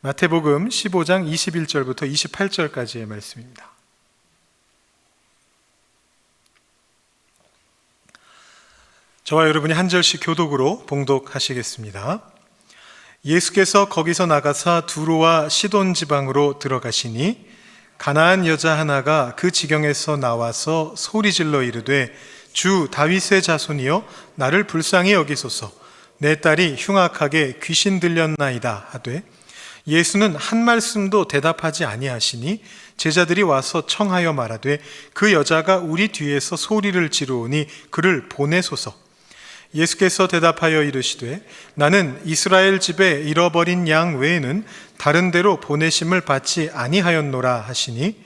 마태복음 15장 21절부터 28절까지의 말씀입니다. 저와 여러분이 한 절씩 교독으로 봉독하시겠습니다. 예수께서 거기서 나가사 두로와 시돈 지방으로 들어가시니 가나안 여자 하나가 그 지경에서 나와서 소리질러 이르되 주 다윗의 자손이여 나를 불쌍히 여기소서. 내 딸이 흉악하게 귀신 들렸나이다 하되 예수는 한 말씀도 대답하지 아니하시니 제자들이 와서 청하여 말하되 그 여자가 우리 뒤에서 소리를 지르오니 그를 보내소서. 예수께서 대답하여 이르시되 나는 이스라엘 집에 잃어버린 양 외에는 다른 데로 보내심을 받지 아니하였노라 하시니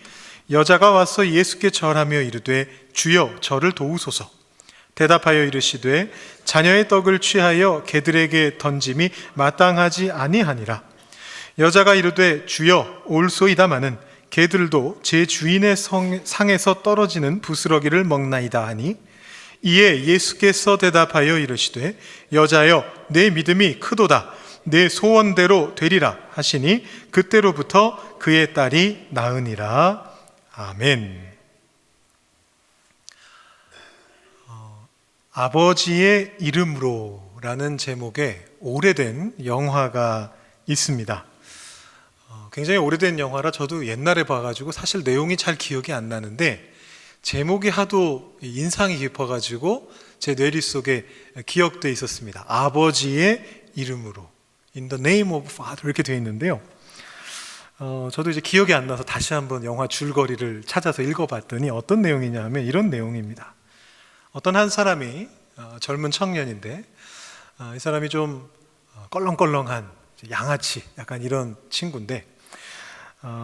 여자가 와서 예수께 절하며 이르되 주여 저를 도우소서. 대답하여 이르시되 자녀의 떡을 취하여 개들에게 던짐이 마땅하지 아니하니라. 여자가 이르되 주여 올소이다마는 개들도 제 주인의 상에서 떨어지는 부스러기를 먹나이다 하니 이에 예수께서 대답하여 이르시되 여자여 내 믿음이 크도다. 내 소원대로 되리라 하시니 그때로부터 그의 딸이 나으니라. 아멘. 아버지의 이름으로라는 제목의 오래된 영화가 있습니다. 굉장히 오래된 영화라 저도 옛날에 봐가지고 사실 내용이 잘 기억이 안 나는데 제목이 하도 인상이 깊어가지고 제 뇌리 속에 기억돼 있었습니다. 아버지의 이름으로, In the name of Father 이렇게 되어 있는데요. 저도 이제 기억이 안 나서 다시 한번 영화 줄거리를 찾아서 읽어봤더니 어떤 내용이냐 하면 이런 내용입니다. 어떤 한 사람이 젊은 청년인데 이 사람이 좀 껄렁껄렁한 양아치 약간 이런 친구인데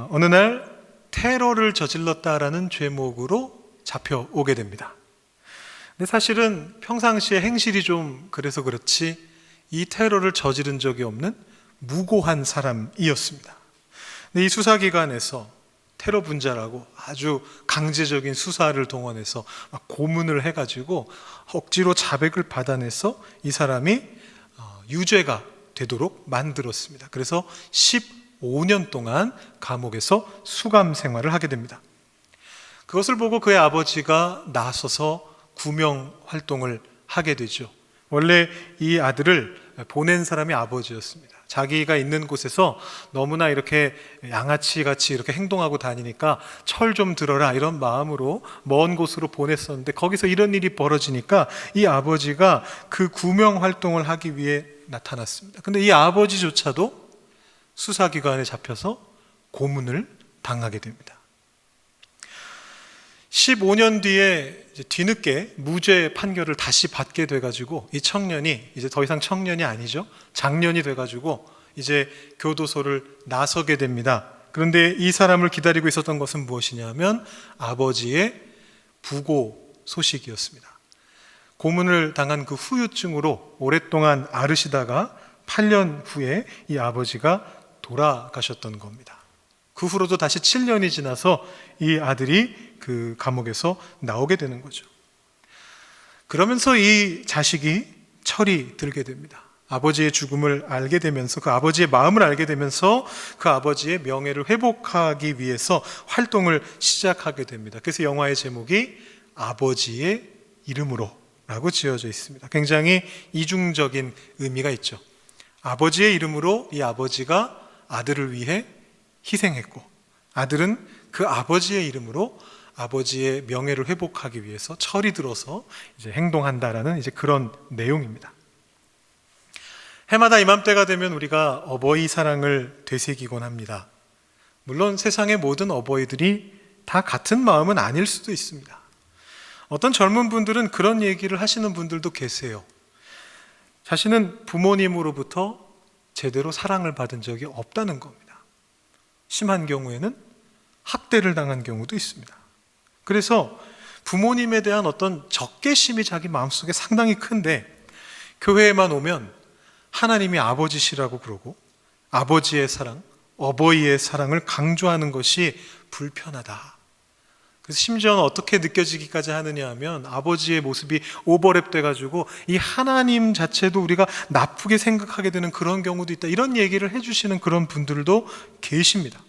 어느 날 테러를 저질렀다라는 죄목으로 잡혀오게 됩니다. 근데 사실은 평상시에 행실이 좀 그래서 그렇지 이 테러를 저지른 적이 없는 무고한 사람이었습니다. 근데 이 수사기관에서 테러 분자라고 아주 강제적인 수사를 동원해서 막 고문을 해가지고 억지로 자백을 받아내서 이 사람이 유죄가 되도록 만들었습니다. 그래서 15년 동안 감옥에서 수감 생활을 하게 됩니다. 그것을 보고 그의 아버지가 나서서 구명 활동을 하게 되죠. 원래 이 아들을 보낸 사람이 아버지였습니다. 자기가 있는 곳에서 너무나 이렇게 양아치 같이 이렇게 행동하고 다니니까 철 좀 들어라 이런 마음으로 먼 곳으로 보냈었는데 거기서 이런 일이 벌어지니까 이 아버지가 그 구명 활동을 하기 위해 나타났습니다. 근데 이 아버지조차도 수사기관에 잡혀서 고문을 당하게 됩니다. 15년 뒤에 이제 뒤늦게 무죄 판결을 다시 받게 돼가지고 이 청년이 이제 더 이상 청년이 아니죠. 장년이 돼가지고 이제 교도소를 나서게 됩니다. 그런데 이 사람을 기다리고 있었던 것은 무엇이냐면 아버지의 부고 소식이었습니다. 고문을 당한 그 후유증으로 오랫동안 앓으시다가 8년 후에 이 아버지가 돌아가셨던 겁니다. 그 후로도 다시 7년이 지나서 이 아들이 그 감옥에서 나오게 되는 거죠. 그러면서 이 자식이 철이 들게 됩니다. 아버지의 죽음을 알게 되면서 그 아버지의 마음을 알게 되면서 그 아버지의 명예를 회복하기 위해서 활동을 시작하게 됩니다. 그래서 영화의 제목이 아버지의 이름으로 라고 지어져 있습니다. 굉장히 이중적인 의미가 있죠. 아버지의 이름으로 이 아버지가 아들을 위해 희생했고 아들은 그 아버지의 이름으로 아버지의 명예를 회복하기 위해서 철이 들어서 이제 행동한다라는 이제 그런 내용입니다. 해마다 이맘때가 되면 우리가 어버이 사랑을 되새기곤 합니다. 물론 세상의 모든 어버이들이 다 같은 마음은 아닐 수도 있습니다. 어떤 젊은 분들은 그런 얘기를 하시는 분들도 계세요. 자신은 부모님으로부터 제대로 사랑을 받은 적이 없다는 겁니다. 심한 경우에는 학대를 당한 경우도 있습니다. 그래서 부모님에 대한 어떤 적개심이 자기 마음속에 상당히 큰데 교회에만 오면 하나님이 아버지시라고 그러고 아버지의 사랑, 어버이의 사랑을 강조하는 것이 불편하다. 그래서 심지어는 어떻게 느껴지기까지 하느냐 하면 아버지의 모습이 오버랩 돼가지고 이 하나님 자체도 우리가 나쁘게 생각하게 되는 그런 경우도 있다, 이런 얘기를 해주시는 그런 분들도 계십니다.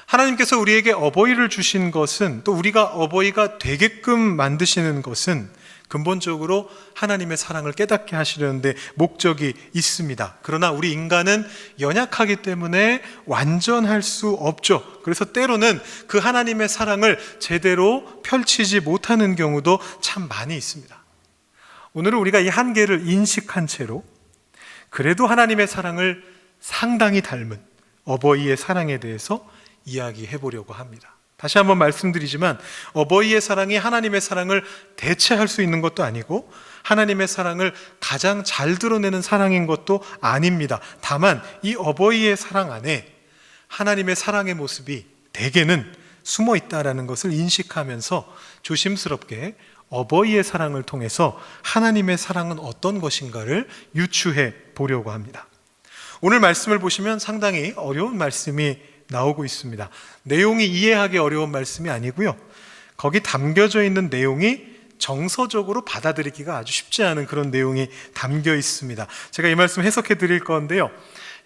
하나님께서 우리에게 어버이를 주신 것은, 또 우리가 어버이가 되게끔 만드시는 것은 근본적으로 하나님의 사랑을 깨닫게 하시려는데 목적이 있습니다. 그러나 우리 인간은 연약하기 때문에 완전할 수 없죠. 그래서 때로는 그 하나님의 사랑을 제대로 펼치지 못하는 경우도 참 많이 있습니다. 오늘은 우리가 이 한계를 인식한 채로 그래도 하나님의 사랑을 상당히 닮은 어버이의 사랑에 대해서 이야기해 보려고 합니다. 다시 한번 말씀드리지만 어버이의 사랑이 하나님의 사랑을 대체할 수 있는 것도 아니고 하나님의 사랑을 가장 잘 드러내는 사랑인 것도 아닙니다. 다만 이 어버이의 사랑 안에 하나님의 사랑의 모습이 대개는 숨어 있다라는 것을 인식하면서 조심스럽게 어버이의 사랑을 통해서 하나님의 사랑은 어떤 것인가를 유추해 보려고 합니다. 오늘 말씀을 보시면 상당히 어려운 말씀이 나오고 있습니다. 내용이 이해하기 어려운 말씀이 아니고요, 거기 담겨져 있는 내용이 정서적으로 받아들이기가 아주 쉽지 않은 그런 내용이 담겨 있습니다. 제가 이 말씀 해석해 드릴 건데요,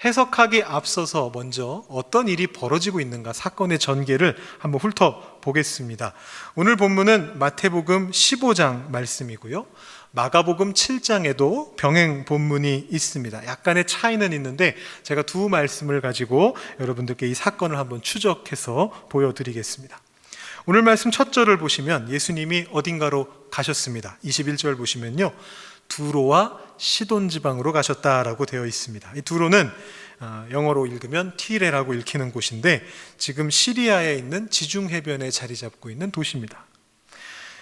해석하기 앞서서 먼저 어떤 일이 벌어지고 있는가, 사건의 전개를 한번 훑어보겠습니다. 오늘 본문은 마태복음 15장 말씀이고요, 마가복음 7장에도 병행 본문이 있습니다. 약간의 차이는 있는데 제가 두 말씀을 가지고 여러분들께 이 사건을 한번 추적해서 보여드리겠습니다. 오늘 말씀 첫 절을 보시면 예수님이 어딘가로 가셨습니다. 21절 보시면요, 두로와 시돈 지방으로 가셨다라고 되어 있습니다. 이 두로는 영어로 읽으면 티레라고 읽히는 곳인데 지금 시리아에 있는 지중해변에 자리 잡고 있는 도시입니다.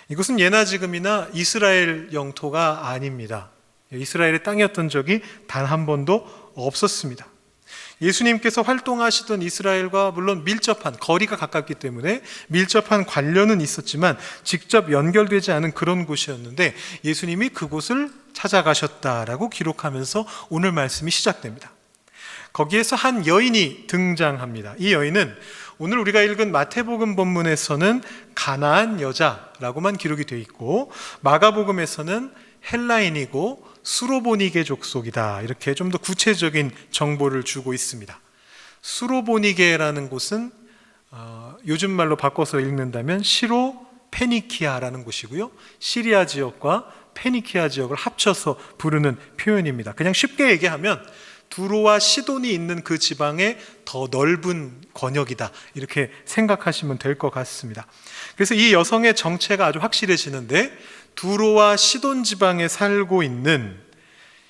이곳은 예나 지금이나 이스라엘 영토가 아닙니다. 이스라엘의 땅이었던 적이 단 한 번도 없었습니다. 예수님께서 활동하시던 이스라엘과 물론 밀접한, 거리가 가깝기 때문에 밀접한 관련은 있었지만 직접 연결되지 않은 그런 곳이었는데 예수님이 그곳을 찾아가셨다라고 기록하면서 오늘 말씀이 시작됩니다. 거기에서 한 여인이 등장합니다. 이 여인은 오늘 우리가 읽은 마태복음 본문에서는 가나안 여자라고만 기록이 되어 있고 마가복음에서는 헬라인이고 수로보니게 족속이다, 이렇게 좀 더 구체적인 정보를 주고 있습니다. 수로보니게라는 곳은 요즘 말로 바꿔서 읽는다면 시로 페니키아라는 곳이고요, 시리아 지역과 페니키아 지역을 합쳐서 부르는 표현입니다. 그냥 쉽게 얘기하면 두로와 시돈이 있는 그 지방의 더 넓은 권역이다, 이렇게 생각하시면 될 것 같습니다. 그래서 이 여성의 정체가 아주 확실해지는데 두로와 시돈 지방에 살고 있는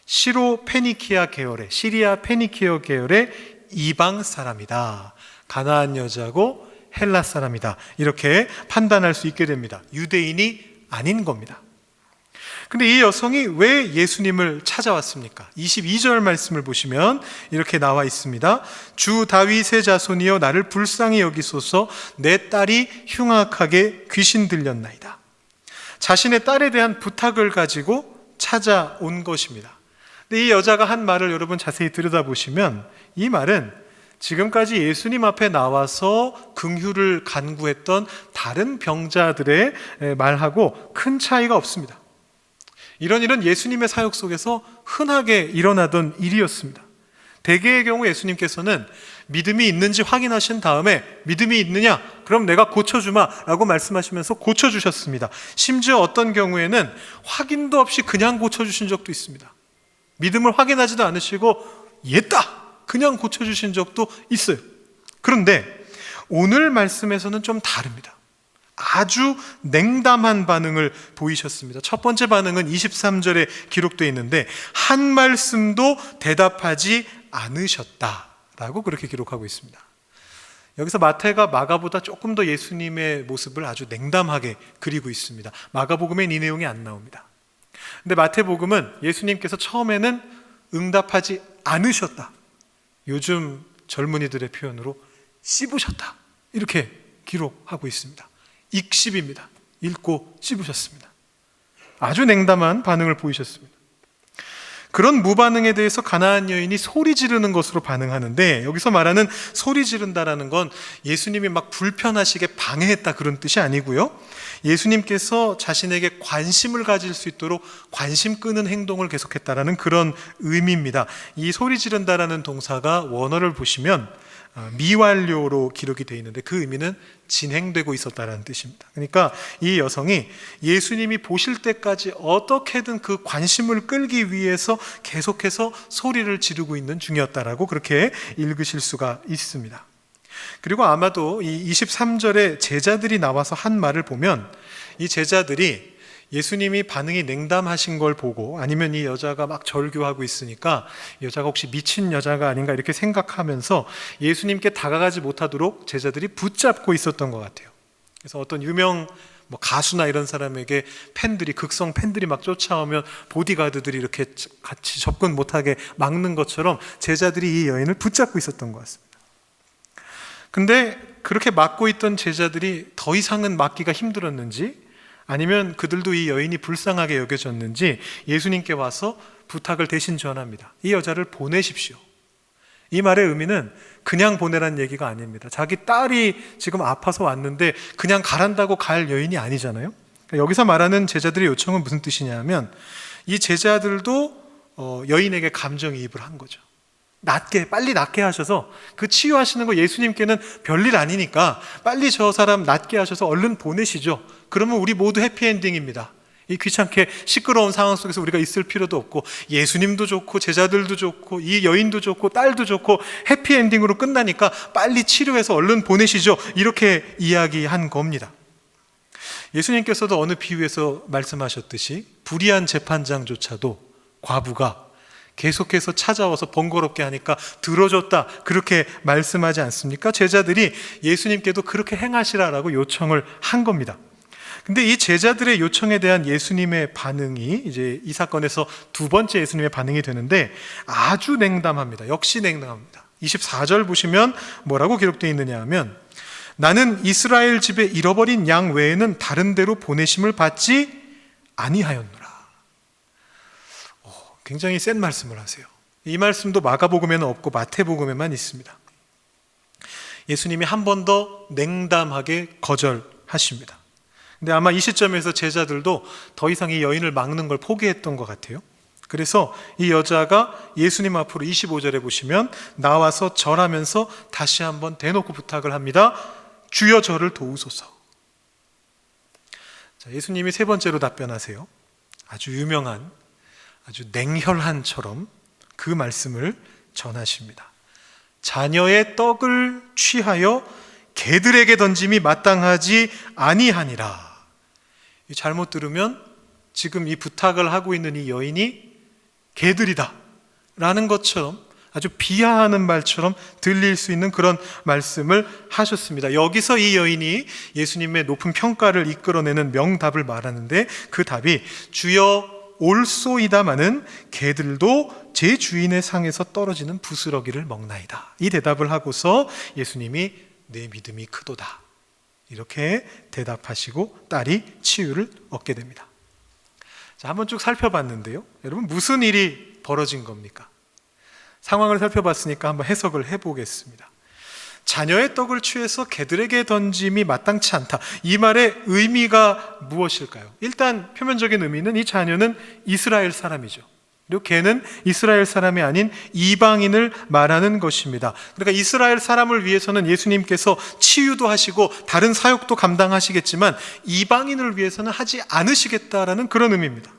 시로 페니키아 계열의, 시리아 페니키아 계열의 이방 사람이다, 가나안 여자고 헬라 사람이다, 이렇게 판단할 수 있게 됩니다. 유대인이 아닌 겁니다. 근데 이 여성이 왜 예수님을 찾아왔습니까? 22절 말씀을 보시면 이렇게 나와 있습니다. 주 다윗의 자손이여 나를 불쌍히 여기소서, 내 딸이 흉악하게 귀신 들렸나이다. 자신의 딸에 대한 부탁을 가지고 찾아온 것입니다. 근데 이 여자가 한 말을 여러분 자세히 들여다보시면 이 말은 지금까지 예수님 앞에 나와서 긍휼을 간구했던 다른 병자들의 말하고 큰 차이가 없습니다. 이런 일은 예수님의 사역 속에서 흔하게 일어나던 일이었습니다. 대개의 경우 예수님께서는 믿음이 있는지 확인하신 다음에 믿음이 있느냐? 그럼 내가 고쳐주마 라고 말씀하시면서 고쳐주셨습니다. 심지어 어떤 경우에는 확인도 없이 그냥 고쳐주신 적도 있습니다. 믿음을 확인하지도 않으시고 옛다! 그냥 고쳐주신 적도 있어요. 그런데 오늘 말씀에서는 좀 다릅니다. 아주 냉담한 반응을 보이셨습니다. 첫 번째 반응은 23절에 기록되어 있는데 한 말씀도 대답하지 않으셨다라고 그렇게 기록하고 있습니다. 여기서 마태가 마가보다 조금 더 예수님의 모습을 아주 냉담하게 그리고 있습니다. 마가복음엔 이 내용이 안 나옵니다. 근데 마태복음은 예수님께서 처음에는 응답하지 않으셨다, 요즘 젊은이들의 표현으로 씹으셨다, 이렇게 기록하고 있습니다. 익씹입니다. 읽고 씹으셨습니다. 아주 냉담한 반응을 보이셨습니다. 그런 무반응에 대해서 가나안 여인이 소리 지르는 것으로 반응하는데, 여기서 말하는 소리 지른다라는 건 예수님이 막 불편하시게 방해했다 그런 뜻이 아니고요, 예수님께서 자신에게 관심을 가질 수 있도록 관심 끄는 행동을 계속했다라는 그런 의미입니다. 이 소리 지른다라는 동사가 원어를 보시면 미완료로 기록이 되어 있는데 그 의미는 진행되고 있었다라는 뜻입니다. 그러니까 이 여성이 예수님이 보실 때까지 어떻게든 그 관심을 끌기 위해서 계속해서 소리를 지르고 있는 중이었다라고 그렇게 읽으실 수가 있습니다. 그리고 아마도 이 23절에 제자들이 나와서 한 말을 보면, 이 제자들이 예수님이 반응이 냉담하신 걸 보고, 아니면 이 여자가 막 절규하고 있으니까 여자가 혹시 미친 여자가 아닌가 이렇게 생각하면서 예수님께 다가가지 못하도록 제자들이 붙잡고 있었던 것 같아요. 그래서 어떤 유명 가수나 이런 사람에게 팬들이, 극성 팬들이 막 쫓아오면 보디가드들이 이렇게 같이 접근 못하게 막는 것처럼 제자들이 이 여인을 붙잡고 있었던 것 같습니다. 근데 그렇게 막고 있던 제자들이 더 이상은 막기가 힘들었는지, 아니면 그들도 이 여인이 불쌍하게 여겨졌는지 예수님께 와서 부탁을 대신 전합니다. 이 여자를 보내십시오. 이 말의 의미는 그냥 보내라는 얘기가 아닙니다. 자기 딸이 지금 아파서 왔는데 그냥 가란다고 갈 여인이 아니잖아요. 그러니까 여기서 말하는 제자들의 요청은 무슨 뜻이냐면, 이 제자들도 여인에게 감정이입을 한 거죠. 빨리 낫게 하셔서, 그 치유하시는 거 예수님께는 별일 아니니까 빨리 저 사람 낫게 하셔서 얼른 보내시죠. 그러면 우리 모두 해피엔딩입니다. 이 귀찮게 시끄러운 상황 속에서 우리가 있을 필요도 없고, 예수님도 좋고 제자들도 좋고 이 여인도 좋고 딸도 좋고 해피엔딩으로 끝나니까 빨리 치료해서 얼른 보내시죠. 이렇게 이야기한 겁니다. 예수님께서도 어느 비유에서 말씀하셨듯이 불의한 재판장조차도 과부가 계속해서 찾아와서 번거롭게 하니까 들어줬다, 그렇게 말씀하지 않습니까? 제자들이 예수님께도 그렇게 행하시라라고 요청을 한 겁니다. 근데 이 제자들의 요청에 대한 예수님의 반응이 이제 이 사건에서 두 번째 예수님의 반응이 되는데 아주 냉담합니다. 역시 냉담합니다. 24절 보시면 뭐라고 기록되어 있느냐 하면, 나는 이스라엘 집에 잃어버린 양 외에는 다른 데로 보내심을 받지 아니하였노라. 굉장히 센 말씀을 하세요. 이 말씀도 마가복음에는 없고 마태복음에만 있습니다. 예수님이 한 번 더 냉담하게 거절하십니다. 근데 아마 이 시점에서 제자들도 더 이상 이 여인을 막는 걸 포기했던 것 같아요. 그래서 이 여자가 예수님 앞으로 25절에 보시면 나와서 절하면서 다시 한번 대놓고 부탁을 합니다. 주여 저를 도우소서. 자, 예수님이 세 번째로 답변하세요. 아주 유명한, 아주 냉혈한처럼 그 말씀을 전하십니다. 자녀의 떡을 취하여 개들에게 던짐이 마땅하지 아니하니라. 잘못 들으면 지금 이 부탁을 하고 있는 이 여인이 개들이다 라는 것처럼, 아주 비하하는 말처럼 들릴 수 있는 그런 말씀을 하셨습니다. 여기서 이 여인이 예수님의 높은 평가를 이끌어내는 명답을 말하는데, 그 답이 주여 올소이다마는 개들도 제 주인의 상에서 떨어지는 부스러기를 먹나이다. 이 대답을 하고서 예수님이 내 믿음이 크도다 이렇게 대답하시고 딸이 치유를 얻게 됩니다. 자, 한번 쭉 살펴봤는데요, 여러분 무슨 일이 벌어진 겁니까? 상황을 살펴봤으니까 한번 해석을 해보겠습니다. 자녀의 떡을 취해서 개들에게 던짐이 마땅치 않다, 이 말의 의미가 무엇일까요? 일단 표면적인 의미는 이 자녀는 이스라엘 사람이죠. 그리고 개는 이스라엘 사람이 아닌 이방인을 말하는 것입니다. 그러니까 이스라엘 사람을 위해서는 예수님께서 치유도 하시고 다른 사역도 감당하시겠지만 이방인을 위해서는 하지 않으시겠다라는 그런 의미입니다.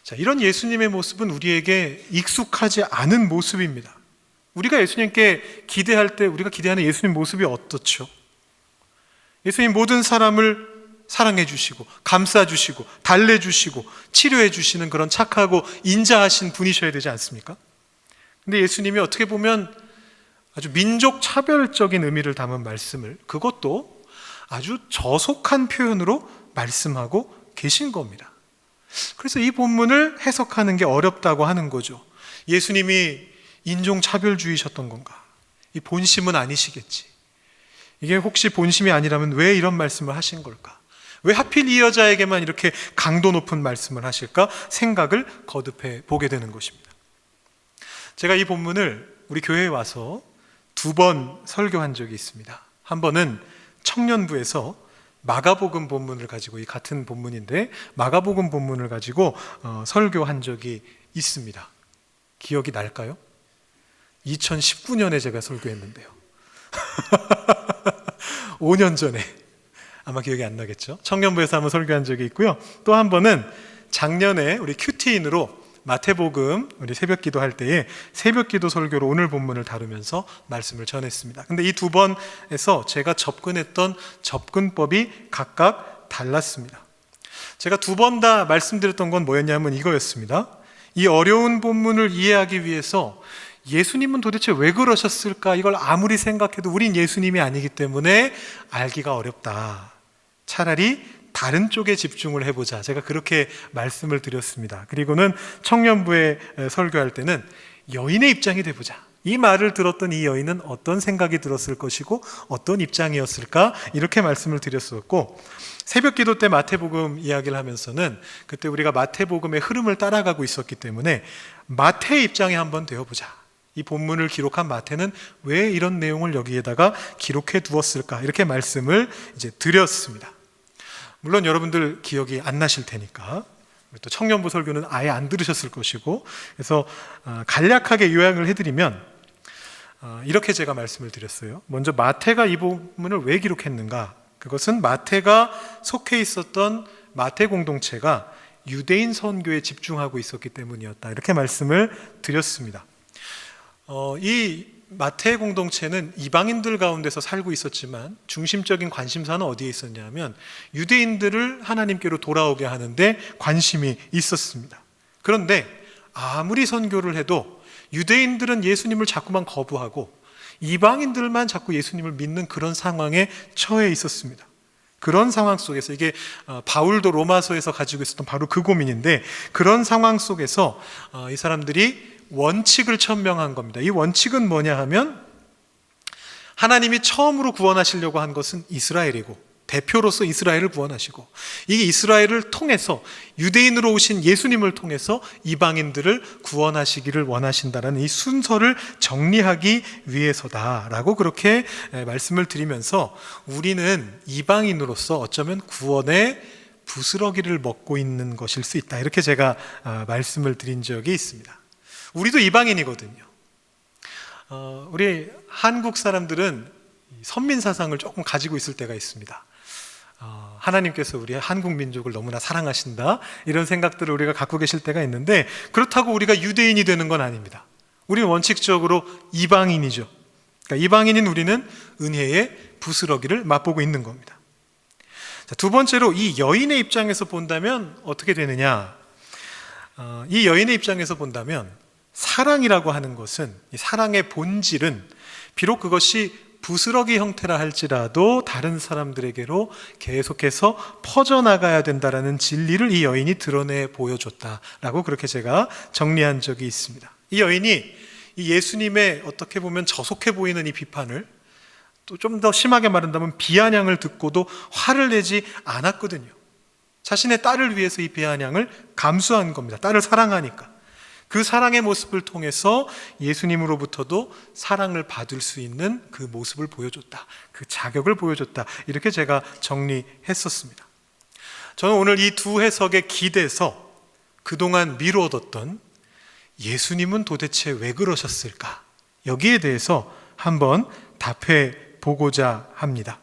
자, 이런 예수님의 모습은 우리에게 익숙하지 않은 모습입니다. 우리가 예수님께 기대할 때 우리가 기대하는 예수님 모습이 어떻죠? 예수님 모든 사람을 사랑해 주시고 감싸 주시고 달래 주시고 치료해 주시는 그런 착하고 인자하신 분이셔야 되지 않습니까? 근데 예수님이 어떻게 보면 아주 민족 차별적인 의미를 담은 말씀을, 그것도 아주 저속한 표현으로 말씀하고 계신 겁니다. 그래서 이 본문을 해석하는 게 어렵다고 하는 거죠. 예수님이 인종차별주의셨던 건가? 이 본심은 아니시겠지. 이게 혹시 본심이 아니라면 왜 이런 말씀을 하신 걸까? 왜 하필 이 여자에게만 이렇게 강도 높은 말씀을 하실까 생각을 거듭해 보게 되는 것입니다. 제가 이 본문을 우리 교회에 와서 2번 설교한 적이 있습니다. 한 번은 청년부에서 마가복음 본문을 가지고, 이 같은 본문인데 마가복음 본문을 가지고 설교한 적이 있습니다. 기억이 날까요? 2019년에 제가 설교했는데요. 5년 전에, 아마 기억이 안 나겠죠? 청년부에서 한번 설교한 적이 있고요. 또 한 번은 작년에 우리 큐티인으로 마태복음 우리 새벽기도 할 때에 새벽기도 설교로 오늘 본문을 다루면서 말씀을 전했습니다. 근데 이 2번에서 제가 접근했던 접근법이 각각 달랐습니다. 제가 2번 다 말씀드렸던 건 뭐였냐면 이거였습니다. 이 어려운 본문을 이해하기 위해서 예수님은 도대체 왜 그러셨을까? 이걸 아무리 생각해도 우린 예수님이 아니기 때문에 알기가 어렵다. 차라리 다른 쪽에 집중을 해보자. 제가 그렇게 말씀을 드렸습니다. 그리고는 청년부에 설교할 때는 여인의 입장이 돼보자. 이 말을 들었던 이 여인은 어떤 생각이 들었을 것이고 어떤 입장이었을까? 이렇게 말씀을 드렸었고, 새벽 기도 때 마태복음 이야기를 하면서는 그때 우리가 마태복음의 흐름을 따라가고 있었기 때문에 마태의 입장에 한번 되어보자. 이 본문을 기록한 마태는 왜 이런 내용을 여기에다가 기록해 두었을까? 이렇게 말씀을 이제 드렸습니다. 물론 여러분들 기억이 안 나실 테니까, 또 청년부 설교는 아예 안 들으셨을 것이고, 그래서 간략하게 요약을 해드리면 이렇게 제가 말씀을 드렸어요. 먼저 마태가 이 본문을 왜 기록했는가? 그것은 마태가 속해 있었던 마태 공동체가 유대인 선교에 집중하고 있었기 때문이었다. 이렇게 말씀을 드렸습니다. 이 마태 공동체는 이방인들 가운데서 살고 있었지만 중심적인 관심사는 어디에 있었냐면 유대인들을 하나님께로 돌아오게 하는데 관심이 있었습니다. 그런데 아무리 선교를 해도 유대인들은 예수님을 자꾸만 거부하고 이방인들만 자꾸 예수님을 믿는 그런 상황에 처해 있었습니다. 그런 상황 속에서, 이게 바울도 로마서에서 가지고 있었던 바로 그 고민인데, 그런 상황 속에서 이 사람들이 원칙을 천명한 겁니다. 이 원칙은 뭐냐 하면 하나님이 처음으로 구원하시려고 한 것은 이스라엘이고, 대표로서 이스라엘을 구원하시고, 이 이스라엘을 통해서 유대인으로 오신 예수님을 통해서 이방인들을 구원하시기를 원하신다라는 이 순서를 정리하기 위해서다라고 그렇게 말씀을 드리면서, 우리는 이방인으로서 어쩌면 구원의 부스러기를 먹고 있는 것일 수 있다, 이렇게 제가 말씀을 드린 적이 있습니다. 우리도 이방인이거든요. 우리 한국 사람들은 선민 사상을 조금 가지고 있을 때가 있습니다. 하나님께서 우리 한국 민족을 너무나 사랑하신다, 이런 생각들을 우리가 갖고 계실 때가 있는데, 그렇다고 우리가 유대인이 되는 건 아닙니다. 우리는 원칙적으로 이방인이죠. 그러니까 이방인인 우리는 은혜의 부스러기를 맛보고 있는 겁니다. 자, 두 번째로 이 여인의 입장에서 본다면 어떻게 되느냐? 이 여인의 입장에서 본다면 사랑이라고 하는 것은, 이 사랑의 본질은 비록 그것이 부스러기 형태라 할지라도 다른 사람들에게로 계속해서 퍼져나가야 된다라는 진리를 이 여인이 드러내 보여줬다라고 그렇게 제가 정리한 적이 있습니다. 이 여인이 이 예수님의 어떻게 보면 저속해 보이는 이 비판을, 또 좀 더 심하게 말한다면 비아냥을 듣고도 화를 내지 않았거든요. 자신의 딸을 위해서 이 비아냥을 감수한 겁니다. 딸을 사랑하니까. 그 사랑의 모습을 통해서 예수님으로부터도 사랑을 받을 수 있는 그 모습을 보여줬다, 그 자격을 보여줬다, 이렇게 제가 정리했었습니다. 저는 오늘 이 두 해석에 기대서 그동안 미루어뒀던 예수님은 도대체 왜 그러셨을까, 여기에 대해서 한번 답해 보고자 합니다.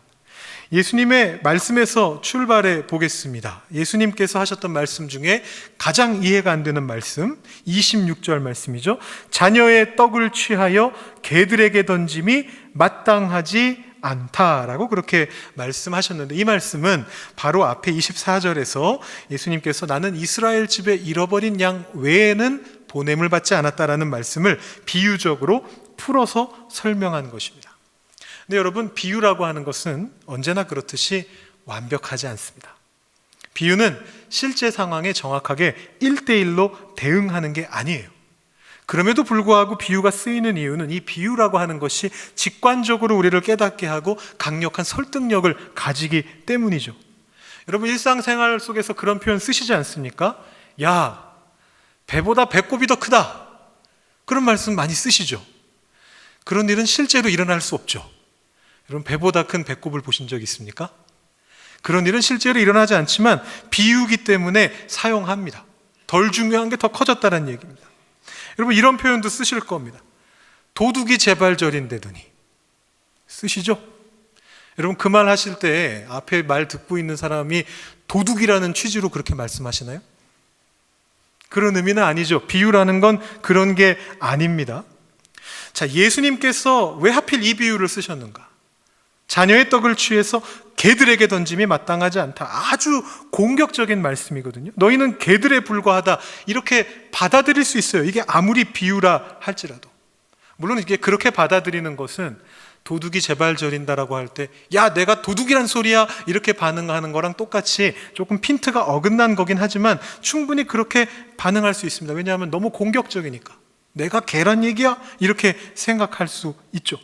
예수님의 말씀에서 출발해 보겠습니다. 예수님께서 하셨던 말씀 중에 가장 이해가 안 되는 말씀, 26절 말씀이죠. 자녀의 떡을 취하여 개들에게 던짐이 마땅하지 않다라고 그렇게 말씀하셨는데, 이 말씀은 바로 앞에 24절에서 예수님께서 나는 이스라엘 집에 잃어버린 양 외에는 보냄을 받지 않았다라는 말씀을 비유적으로 풀어서 설명한 것입니다. 근데 여러분, 비유라고 하는 것은 언제나 그렇듯이 완벽하지 않습니다. 비유는 실제 상황에 정확하게 1대1로 대응하는 게 아니에요. 그럼에도 불구하고 비유가 쓰이는 이유는 이 비유라고 하는 것이 직관적으로 우리를 깨닫게 하고 강력한 설득력을 가지기 때문이죠. 여러분 일상생활 속에서 그런 표현 쓰시지 않습니까? 야, 배보다 배꼽이 더 크다. 그런 말씀 많이 쓰시죠. 그런 일은 실제로 일어날 수 없죠. 여러분 배보다 큰 배꼽을 보신 적 있습니까? 그런 일은 실제로 일어나지 않지만 비유기 때문에 사용합니다. 덜 중요한 게 더 커졌다는 얘기입니다. 여러분 이런 표현도 쓰실 겁니다. 도둑이 제발저린대더니 쓰시죠? 여러분 그 말 하실 때 앞에 말 듣고 있는 사람이 도둑이라는 취지로 그렇게 말씀하시나요? 그런 의미는 아니죠. 비유라는 건 그런 게 아닙니다. 자, 예수님께서 왜 하필 이 비유를 쓰셨는가? 자녀의 떡을 취해서 개들에게 던짐이 마땅하지 않다. 아주 공격적인 말씀이거든요. 너희는 개들에 불과하다. 이렇게 받아들일 수 있어요. 이게 아무리 비유라 할지라도. 물론 이게 그렇게 받아들이는 것은 도둑이 제발저린다라고 할 때 야, 내가 도둑이란 소리야 이렇게 반응하는 거랑 똑같이 조금 핀트가 어긋난 거긴 하지만 충분히 그렇게 반응할 수 있습니다. 왜냐하면 너무 공격적이니까. 내가 개란 얘기야? 이렇게 생각할 수 있죠.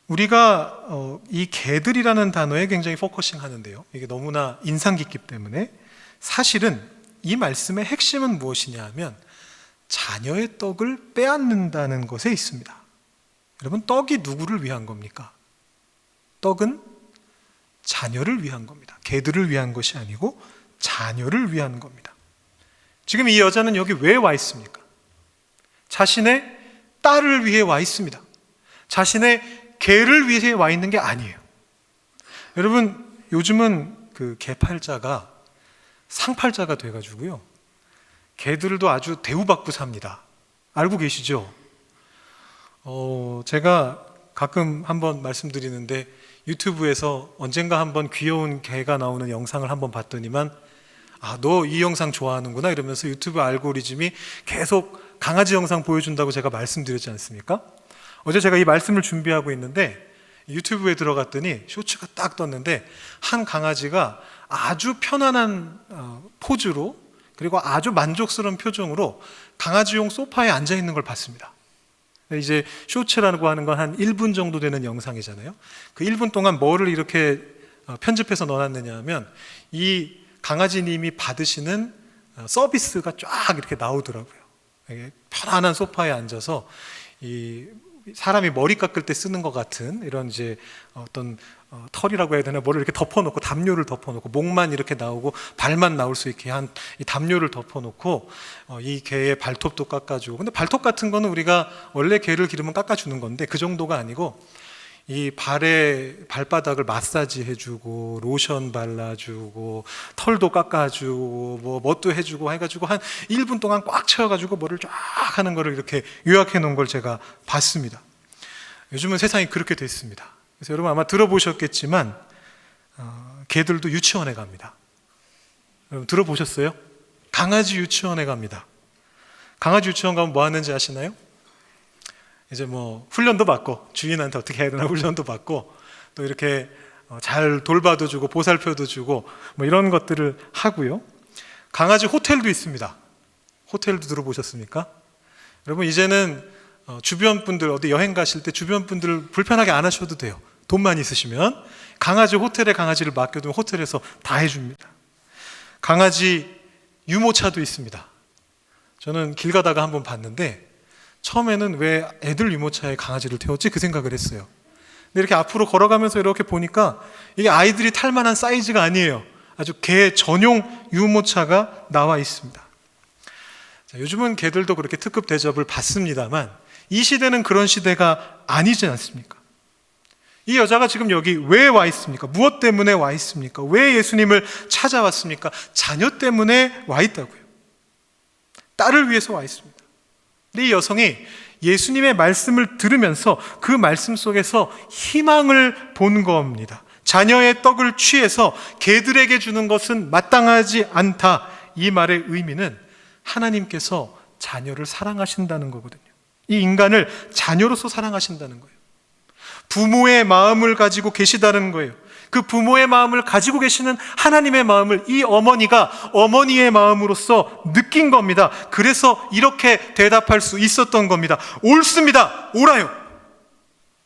우리가 이 개들이라는 단어에 굉장히 포커싱 하는데요. 이게 너무나 인상 깊기 때문에 사실은 이 말씀의 핵심은 무엇이냐 하면 자녀의 떡을 빼앗는다는 것에 있습니다. 여러분, 떡이 누구를 위한 겁니까? 떡은 자녀를 위한 겁니다. 개들을 위한 것이 아니고 자녀를 위한 겁니다. 지금 이 여자는 여기 왜 와 있습니까? 자신의 딸을 위해 와 있습니다. 자신의 개를 위해 와 있는 게 아니에요. 여러분, 요즘은 그 개팔자가 상팔자가 돼가지고요. 개들도 아주 대우받고 삽니다. 알고 계시죠? 제가 가끔 한번 말씀드리는데 유튜브에서 언젠가 한번 귀여운 개가 나오는 영상을 한번 봤더니만 너 이 영상 좋아하는구나 이러면서 유튜브 알고리즘이 계속 강아지 영상 보여준다고 제가 말씀드렸지 않습니까? 어제 제가 이 말씀을 준비하고 있는데 유튜브에 들어갔더니 쇼츠가 딱 떴는데 한 강아지가 아주 편안한 포즈로 그리고 아주 만족스러운 표정으로 강아지용 소파에 앉아 있는 걸 봤습니다. 이제 쇼츠라고 하는 건 한 1분 정도 되는 영상이잖아요. 그 1분 동안 뭐를 이렇게 편집해서 넣어놨느냐 하면 이 강아지님이 받으시는 서비스가 쫙 이렇게 나오더라고요. 편안한 소파에 앉아서 이 사람이 머리 깎을 때 쓰는 것 같은 이런 이제 어떤 털이라고 해야 되나, 뭐를 이렇게 덮어놓고 담요를 덮어놓고 목만 이렇게 나오고 발만 나올 수 있게 한 이 담요를 덮어놓고 이 개의 발톱도 깎아주고. 근데 발톱 같은 거는 우리가 원래 개를 기르면 깎아주는 건데 그 정도가 아니고 이 발의 발바닥을 마사지 해주고 로션 발라주고 털도 깎아주고 뭣도 해주고 해가지고 한 1분 동안 꽉 채워가지고 뭐를 쫙 하는 거를 이렇게 요약해 놓은 걸 제가 봤습니다. 요즘은 세상이 그렇게 됐습니다. 그래서 여러분 아마 들어보셨겠지만 개들도 유치원에 갑니다. 여러분 들어보셨어요? 강아지 유치원에 갑니다. 강아지 유치원 가면 뭐 하는지 아시나요? 이제 뭐 훈련도 받고 주인한테 어떻게 해야 되나 훈련도 받고 또 이렇게 잘 돌봐도 주고 보살펴도 주고 뭐 이런 것들을 하고요. 강아지 호텔도 있습니다. 호텔도 들어보셨습니까? 여러분 이제는 주변 분들 어디 여행 가실 때 주변 분들 불편하게 안 하셔도 돼요. 돈만 있으시면 강아지 호텔에 강아지를 맡겨두면 호텔에서 다 해줍니다. 강아지 유모차도 있습니다. 저는 길 가다가 한번 봤는데 처음에는 왜 애들 유모차에 강아지를 태웠지? 그 생각을 했어요. 근데 이렇게 앞으로 걸어가면서 이렇게 보니까 이게 아이들이 탈 만한 사이즈가 아니에요. 아주 개 전용 유모차가 나와 있습니다. 자, 요즘은 개들도 그렇게 특급 대접을 받습니다만 이 시대는 그런 시대가 아니지 않습니까? 이 여자가 지금 여기 왜 와 있습니까? 무엇 때문에 와 있습니까? 왜 예수님을 찾아왔습니까? 자녀 때문에 와 있다고요. 딸을 위해서 와 있습니다. 이 여성이 예수님의 말씀을 들으면서 그 말씀 속에서 희망을 본 겁니다. 자녀의 떡을 취해서 개들에게 주는 것은 마땅하지 않다. 이 말의 의미는 하나님께서 자녀를 사랑하신다는 거거든요. 이 인간을 자녀로서 사랑하신다는 거예요. 부모의 마음을 가지고 계시다는 거예요. 그 부모의 마음을 가지고 계시는 하나님의 마음을 이 어머니가 어머니의 마음으로서 느낀 겁니다. 그래서 이렇게 대답할 수 있었던 겁니다. 옳습니다. 옳아요.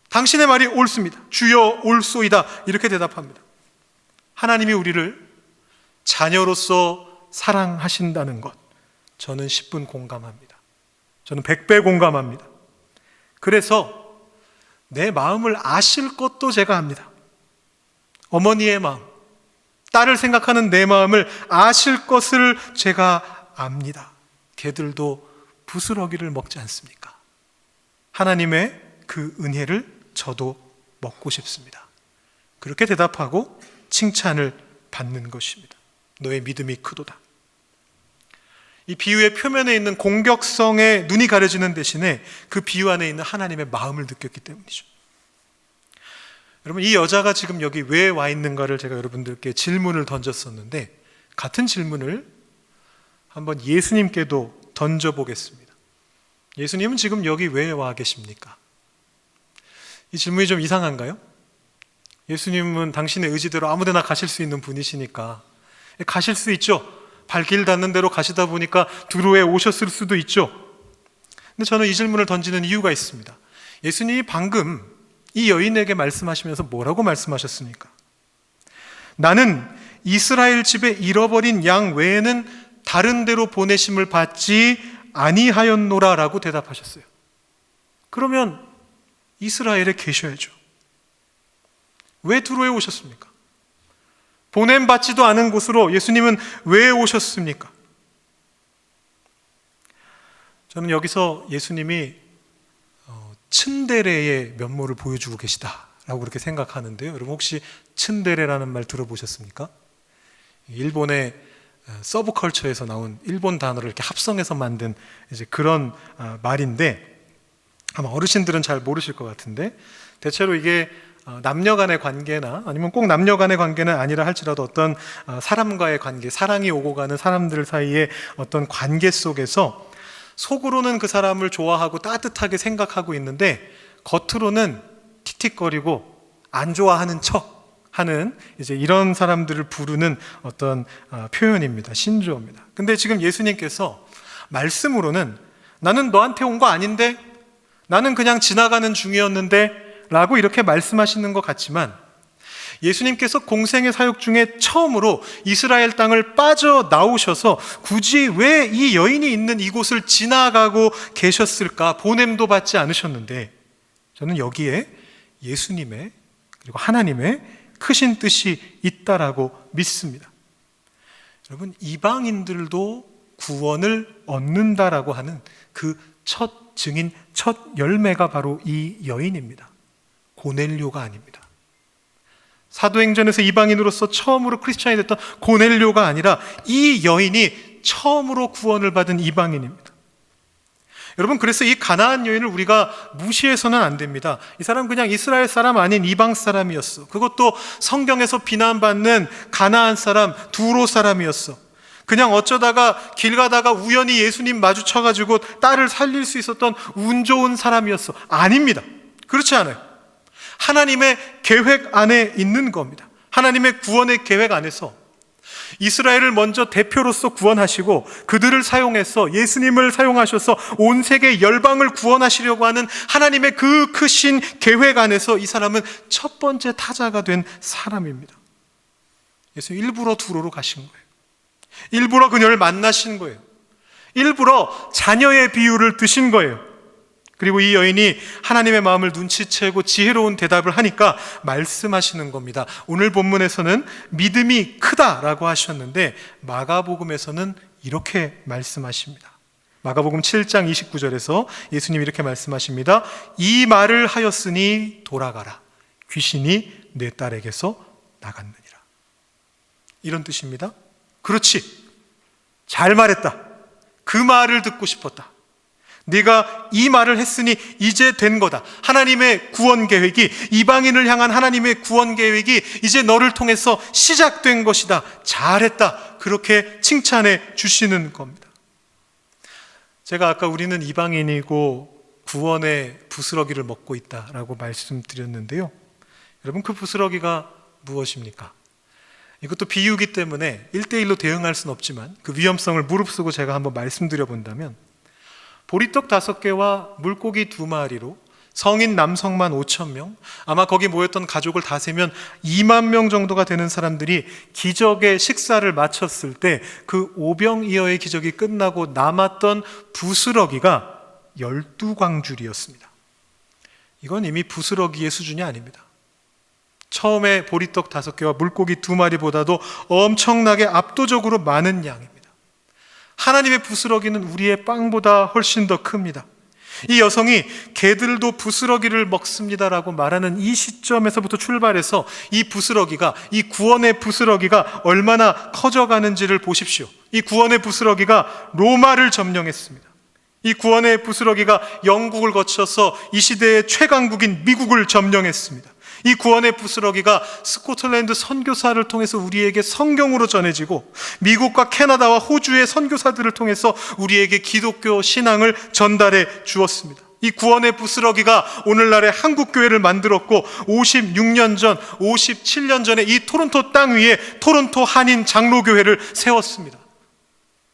당신의 말이 옳습니다. 주여 옳소이다. 이렇게 대답합니다. 하나님이 우리를 자녀로서 사랑하신다는 것, 저는 10분 공감합니다. 저는 100배 공감합니다. 그래서 내 마음을 아실 것도 제가 압니다. 어머니의 마음, 딸을 생각하는 내 마음을 아실 것을 제가 압니다. 개들도 부스러기를 먹지 않습니까? 하나님의 그 은혜를 저도 먹고 싶습니다. 그렇게 대답하고 칭찬을 받는 것입니다. 너의 믿음이 크도다. 이 비유의 표면에 있는 공격성에 눈이 가려지는 대신에 그 비유 안에 있는 하나님의 마음을 느꼈기 때문이죠. 여러분, 이 여자가 지금 여기 왜 와 있는가를 제가 여러분들께 질문을 던졌었는데, 같은 질문을 한번 예수님께도 던져보겠습니다. 예수님은 지금 여기 왜 와 계십니까? 이 질문이 좀 이상한가요? 예수님은 당신의 의지대로 아무데나 가실 수 있는 분이시니까 가실 수 있죠. 발길 닿는 대로 가시다 보니까 두로에 오셨을 수도 있죠. 근데 저는 이 질문을 던지는 이유가 있습니다. 예수님이 방금 이 여인에게 말씀하시면서 뭐라고 말씀하셨습니까? 나는 이스라엘 집에 잃어버린 양 외에는 다른 데로 보내심을 받지 아니하였노라 라고 대답하셨어요. 그러면 이스라엘에 계셔야죠. 왜 두로에 오셨습니까? 보냄받지도 않은 곳으로 예수님은 왜 오셨습니까? 저는 여기서 예수님이 츤데레의 면모를 보여주고 계시다라고 그렇게 생각하는데요. 여러분 혹시 츤데레라는 말 들어보셨습니까? 일본의 서브컬처에서 나온 일본 단어를 이렇게 합성해서 만든 이제 그런 말인데, 아마 어르신들은 잘 모르실 것 같은데, 대체로 이게 남녀 간의 관계나 아니면 꼭 남녀 간의 관계는 아니라 할지라도 어떤 사람과의 관계, 사랑이 오고 가는 사람들 사이의 어떤 관계 속에서 속으로는 그 사람을 좋아하고 따뜻하게 생각하고 있는데 겉으로는 틱틱거리고 안 좋아하는 척 하는 이제 이런 사람들을 부르는 어떤 표현입니다. 신조어입니다. 근데 지금 예수님께서 말씀으로는 나는 너한테 온 거 아닌데, 나는 그냥 지나가는 중이었는데 라고 이렇게 말씀하시는 것 같지만, 예수님께서 공생의 사역 중에 처음으로 이스라엘 땅을 빠져나오셔서 굳이 왜 이 여인이 있는 이곳을 지나가고 계셨을까? 보냄도 받지 않으셨는데, 저는 여기에 예수님의 그리고 하나님의 크신 뜻이 있다라고 믿습니다. 여러분, 이방인들도 구원을 얻는다라고 하는 그 첫 증인, 첫 열매가 바로 이 여인입니다. 고넬료가 아닙니다. 사도행전에서 이방인으로서 처음으로 크리스찬이 됐던 고넬료가 아니라 이 여인이 처음으로 구원을 받은 이방인입니다. 여러분, 그래서 이 가나안 여인을 우리가 무시해서는 안 됩니다. 이 사람 그냥 이스라엘 사람 아닌 이방 사람이었어. 그것도 성경에서 비난받는 가나안 사람, 두로 사람이었어. 그냥 어쩌다가 길 가다가 우연히 예수님 마주쳐가지고 딸을 살릴 수 있었던 운 좋은 사람이었어. 아닙니다. 그렇지 않아요. 하나님의 계획 안에 있는 겁니다. 하나님의 구원의 계획 안에서 이스라엘을 먼저 대표로서 구원하시고 그들을 사용해서 예수님을 사용하셔서 온 세계 열방을 구원하시려고 하는 하나님의 그 크신 계획 안에서 이 사람은 첫 번째 타자가 된 사람입니다. 예수님 일부러 두로로 가신 거예요. 일부러 그녀를 만나신 거예요. 일부러 자녀의 비유를 드신 거예요. 그리고 이 여인이 하나님의 마음을 눈치채고 지혜로운 대답을 하니까 말씀하시는 겁니다. 오늘 본문에서는 믿음이 크다라고 하셨는데 마가복음에서는 이렇게 말씀하십니다. 마가복음 7장 29절에서 예수님이 이렇게 말씀하십니다. 이 말을 하였으니 돌아가라. 귀신이 내 딸에게서 나갔느니라. 이런 뜻입니다. 그렇지. 잘 말했다. 그 말을 듣고 싶었다. 네가 이 말을 했으니 이제 된 거다. 하나님의 구원 계획이, 이방인을 향한 하나님의 구원 계획이 이제 너를 통해서 시작된 것이다. 잘했다. 그렇게 칭찬해 주시는 겁니다. 제가 아까 우리는 이방인이고 구원의 부스러기를 먹고 있다라고 말씀드렸는데요. 여러분, 그 부스러기가 무엇입니까? 이것도 비유기 때문에 1대1로 대응할 수는 없지만 그 위험성을 무릅쓰고 제가 한번 말씀드려 본다면, 보리떡 5개와 물고기 2마리로 성인 남성만 5천 명, 아마 거기 모였던 가족을 다 세면 2만 명 정도가 되는 사람들이 기적의 식사를 마쳤을 때 그 오병이어의 기적이 끝나고 남았던 부스러기가 12광줄이었습니다. 이건 이미 부스러기의 수준이 아닙니다. 처음에 보리떡 5개와 물고기 2마리보다도 엄청나게 압도적으로 많은 양입니다. 하나님의 부스러기는 우리의 빵보다 훨씬 더 큽니다. 이 여성이 개들도 부스러기를 먹습니다라고 말하는 이 시점에서부터 출발해서 이 부스러기가, 이 구원의 부스러기가 얼마나 커져가는지를 보십시오. 이 구원의 부스러기가 로마를 점령했습니다. 이 구원의 부스러기가 영국을 거쳐서 이 시대의 최강국인 미국을 점령했습니다. 이 구원의 부스러기가 스코틀랜드 선교사를 통해서 우리에게 성경으로 전해지고 미국과 캐나다와 호주의 선교사들을 통해서 우리에게 기독교 신앙을 전달해 주었습니다. 이 구원의 부스러기가 오늘날의 한국교회를 만들었고 56년 전, 57년 전에 이 토론토 땅 위에 토론토 한인 장로교회를 세웠습니다.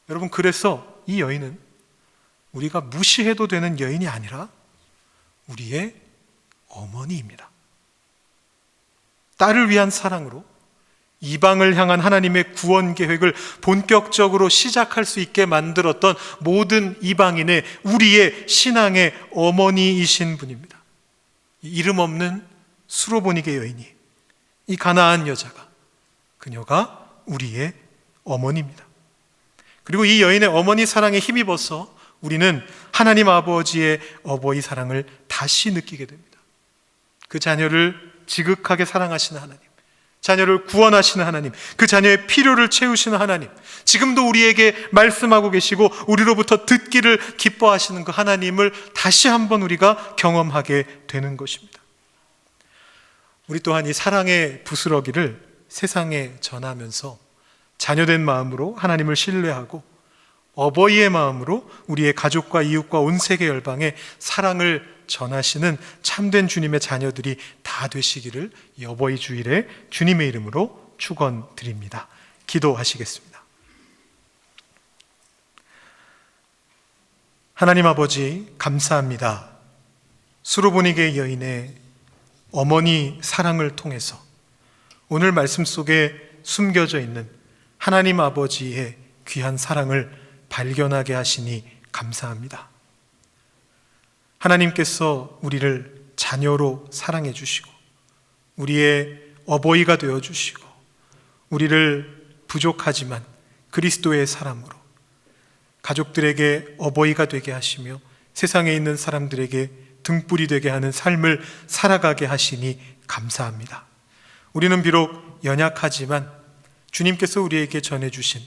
여러분, 그래서 이 여인은 우리가 무시해도 되는 여인이 아니라 우리의 어머니입니다. 딸을 위한 사랑으로 이방을 향한 하나님의 구원 계획을 본격적으로 시작할 수 있게 만들었던 모든 이방인의, 우리의 신앙의 어머니이신 분입니다. 이름 없는 수로보니게 여인이, 이 가나안 여자가, 그녀가 우리의 어머니입니다. 그리고 이 여인의 어머니 사랑에 힘입어서 우리는 하나님 아버지의 어버이 사랑을 다시 느끼게 됩니다. 그 자녀를 지극하게 사랑하시는 하나님, 자녀를 구원하시는 하나님, 그 자녀의 필요를 채우시는 하나님, 지금도 우리에게 말씀하고 계시고 우리로부터 듣기를 기뻐하시는 그 하나님을 다시 한번 우리가 경험하게 되는 것입니다. 우리 또한 이 사랑의 부스러기를 세상에 전하면서 자녀된 마음으로 하나님을 신뢰하고 어버이의 마음으로 우리의 가족과 이웃과 온 세계 열방에 사랑을 전하시는 참된 주님의 자녀들이 다 되시기를 이 어버이 주일에 주님의 이름으로 축원드립니다. 기도하시겠습니다. 하나님 아버지, 감사합니다. 수로보니게 여인의 어머니 사랑을 통해서 오늘 말씀 속에 숨겨져 있는 하나님 아버지의 귀한 사랑을 발견하게 하시니 감사합니다. 하나님께서 우리를 자녀로 사랑해 주시고 우리의 어버이가 되어 주시고 우리를 부족하지만 그리스도의 사람으로 가족들에게 어버이가 되게 하시며 세상에 있는 사람들에게 등불이 되게 하는 삶을 살아가게 하시니 감사합니다. 우리는 비록 연약하지만 주님께서 우리에게 전해주신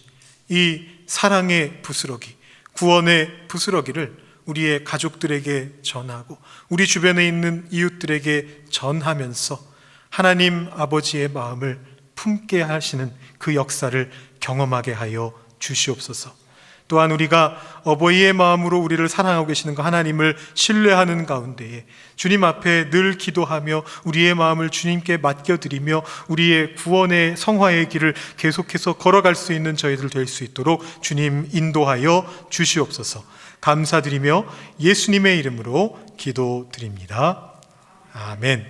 이 사랑의 부스러기, 구원의 부스러기를 우리의 가족들에게 전하고 우리 주변에 있는 이웃들에게 전하면서 하나님 아버지의 마음을 품게 하시는 그 역사를 경험하게 하여 주시옵소서. 또한 우리가 어버이의 마음으로 우리를 사랑하고 계시는 그 하나님을 신뢰하는 가운데에 주님 앞에 늘 기도하며 우리의 마음을 주님께 맡겨드리며 우리의 구원의 성화의 길을 계속해서 걸어갈 수 있는 저희들 될 수 있도록 주님 인도하여 주시옵소서. 감사드리며 예수님의 이름으로 기도드립니다. 아멘.